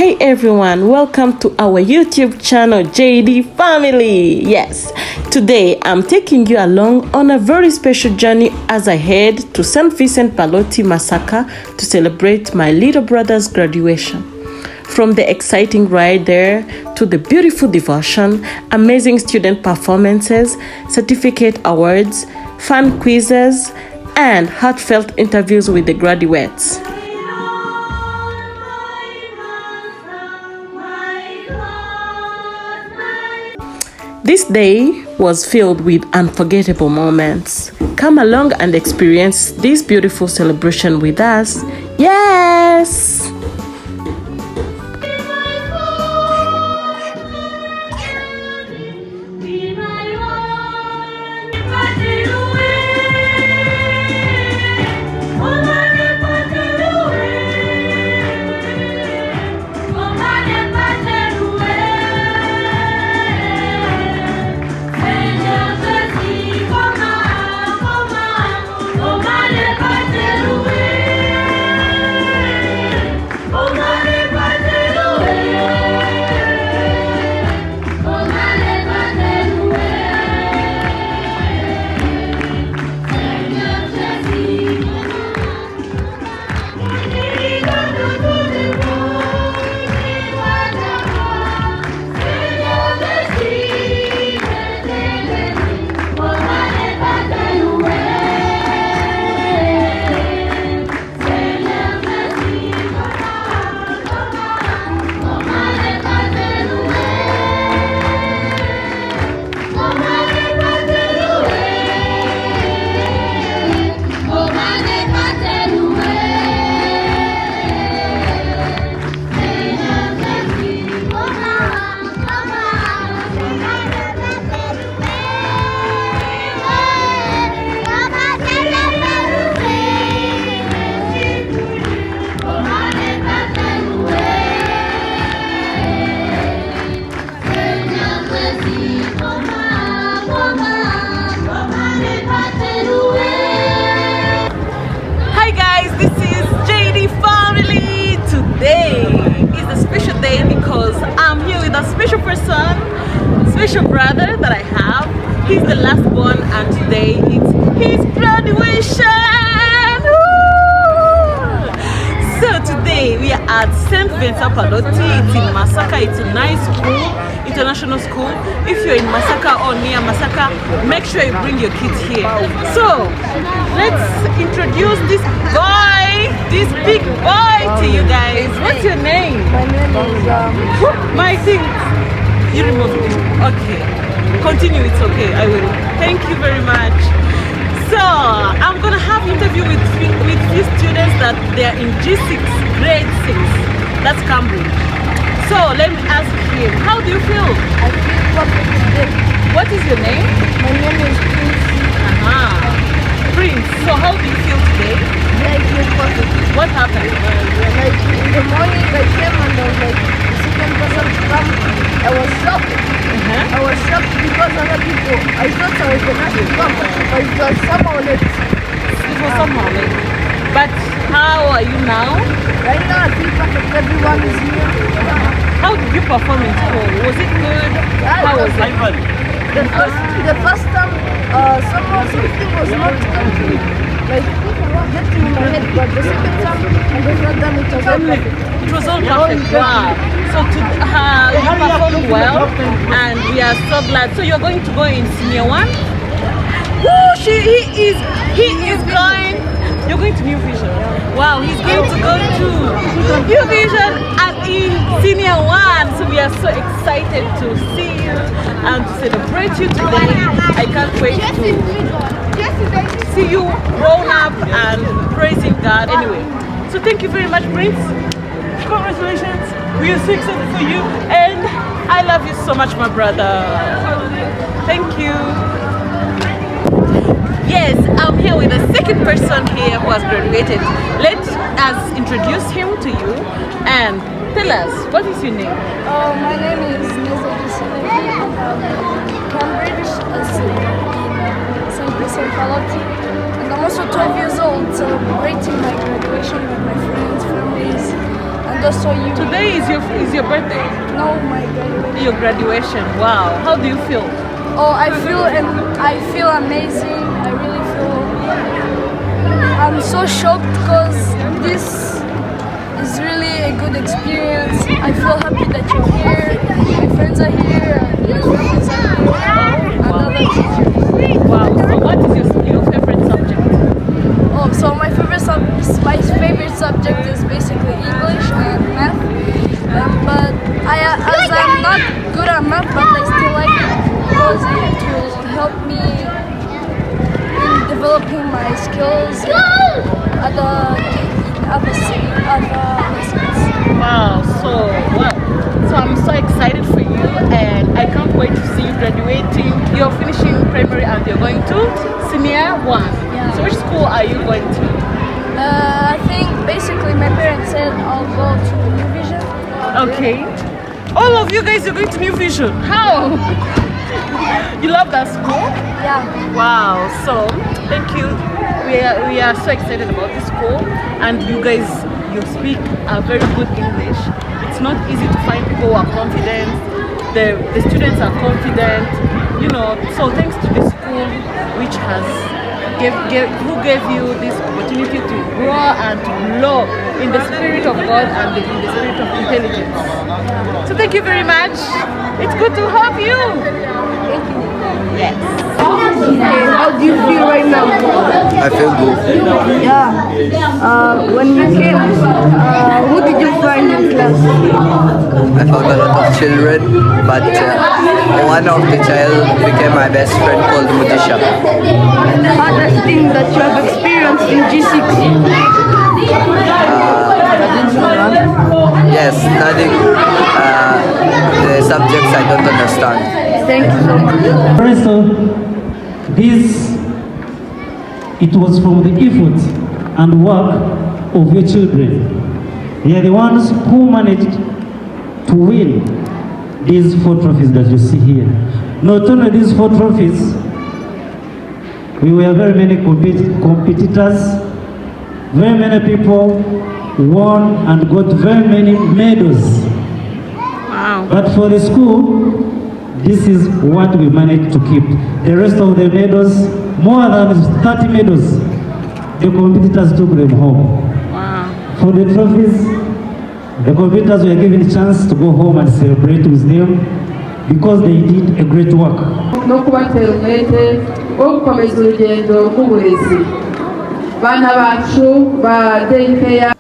Hey everyone, welcome to our YouTube channel JD Family. Yes, today I'm taking you along on a very special journey as I head to St. Vincent Pallotti Massacre to celebrate my little brother's graduation. From the exciting ride there to the beautiful devotion, amazing student performances, certificate awards, fun quizzes, and heartfelt interviews with the graduates. This day was filled with unforgettable moments. Come along and experience this beautiful celebration with us. Yes! Hi guys, this is JD Family. Today is a special day because I'm here with a special person, special brother that I have. He's the last born and today it's his graduation. Woo! So today we are at St. Vincent Pallotti. It's in Massacre. It's a nice school, international school. If you're in Massacre or near Massacre, make sure you bring your kids here. So let's introduce this boy, this big boy to you guys. What's your name? My name is My thing. You remove it. Okay. Continue. It's okay. I will. Thank you very much. So I'm gonna have interview with few students that they're in G6, grade 6. That's Cambridge. So let me ask him, how do you feel? I feel perfect today. What is your name? My name is Prince. Prince. So how do you feel today? I feel perfect. What happened? Like in the morning I came and I was like the second person to come. I was shocked. I was shocked because other people, I thought I was the last to come, but it was somehow late. It was somehow late. But how are you now? Right now I feel perfect. Everyone is here. How did you perform in school? Was it good? How was it? The first time, somehow something was not like getting in my head, but the second time and the third time it was all perfect. It was all perfect. Wow. So you performed well, and we are so glad. So you're going to go in senior 1? Woo! He is going. You're going to New Vision. Wow, he's going to go to New Vision and in senior 1. So we are so excited to see you and to celebrate you today. I can't wait to see you grown up and praising God. Anyway, so thank you very much, Prince. Congratulations. We are so excited for you, and I love you so much, my brother. Thank you. Yes, I'm here with the second person here who has graduated. Let us introduce him to you and tell us, what is your name? My name is Neza Bissonet. Cambridge, in St. Vincent Pallotti. And I'm also 12 years old, celebrating my graduation with my friends, families, and mundo soy yo. Today is your birthday. No, my graduation. Your graduation. Wow. How do you feel? Oh, I feel amazing. I really feel. I'm so shocked because this is really a good experience. I feel happy that you're here. My friends are here. And my friends are here. And other teachers. Wow. So what is your favorite subject? Oh, so my favorite subject is basically English and math. But as I'm not good at math, but I still like it because it will help me in developing my skills in other lessons. Wow. So I'm so excited for you, and I can't wait to see you graduating. You're finishing primary and you're going to senior one. Yeah. So which school are you going to? I think basically my parents said I'll go to New Vision. Okay. All of you guys are going to New Vision. How? You love that school? Yeah. Wow. So thank you. We are so excited about this school, and you guys, you speak a very good English. It's not easy to find people who are confident. The students are confident. You know. So thanks to this school, which has who gave you this opportunity to grow and to grow in the spirit of God and in the spirit of intelligence. So thank you very much. It's good to have you. Thank you. Yes. How do you feel right now? I feel good. Yeah. When you came, who did you find in class? I found a lot of children, but one of the child became my best friend called Mudisha. Hardest thing that you have experienced in G6? Yes, studying the subjects I don't understand. Thank you so much. First it was from the effort and work of your children. They are the ones who managed to win these 4 trophies that you see here. Not only these 4 trophies, we were very many competitors, very many people won and got very many medals. Wow. But for the school, this is what we managed to keep. The rest of the medals, more than 30 medals, the competitors took them home. Wow. For the trophies, the competitors were given a chance to go home and celebrate with them because they did a great work. No kubatera umwete wo gukomeza urugendo rw'uburezi. Bana bacu ba daycare